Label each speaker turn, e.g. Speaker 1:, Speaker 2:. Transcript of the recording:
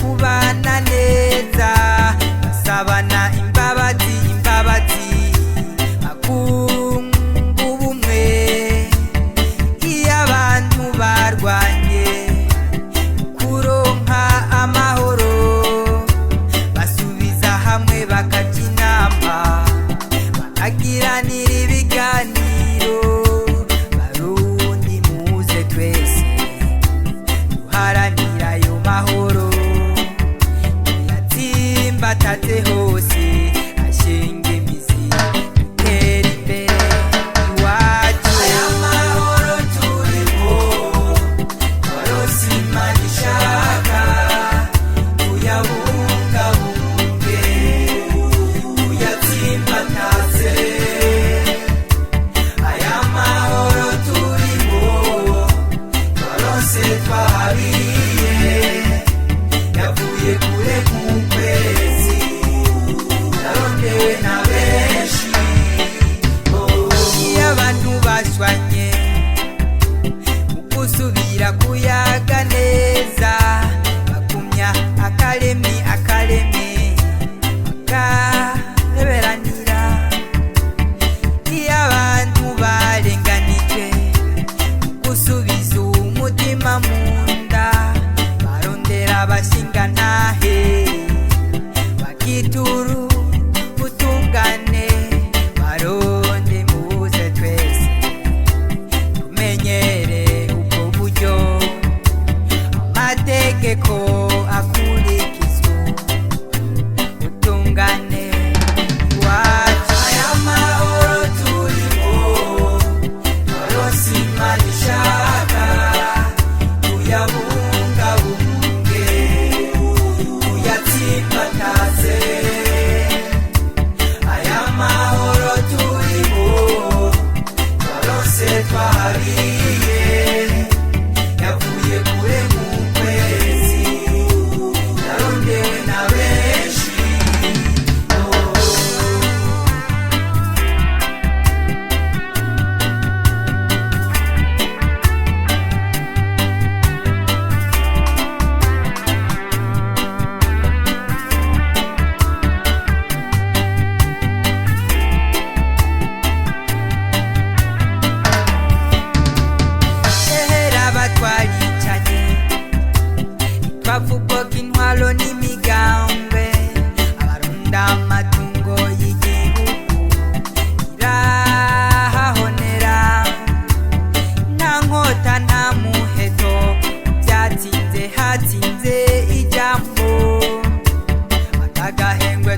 Speaker 1: kubana neza basabana imbabazi bakunga ubumwe. Iyo abantu barwanye kuronka amahoro basubiza hamwe bakaja inama bakagiranira ibiganiro. Barundi muze twese duharanira ayo mahoro tuyatsimbatate hose ashinga imizi dutera imbere iwacu. Aya mahoro turimo twarose Imana ishaka tuyabungabunge tuyatsimbatate. Aya mahoro turimo twarose twahabiye yavuye kure nk'ukwezi yarondewe na benshi. Iyo abantu bashwanye mu gusubira kuyaga neza bagumya akaremi bakareberanira. Iyo abantu barenganijwe mu gusubiza umutima mu nda barondera abashingantahe bakituru ubutungane. Baronde muze twese tumenyere ubwo buryo amategeko akurikizwa ubutungane iwacu. Aya mahoro turimo twarose Imana ishaka tuyabungabunge tuyatsimbatate. Aya mahoro turimo twarose twahabiye yavuye kure nk'ukwezi yarondewe na benshi. Ehera batwaricanye twavugaga intwaro n'imigambi abarunda amatungo y'igihugu irahahonera. Nta nkota nta muheto byatsinze hatsinze ijambo akagahengwe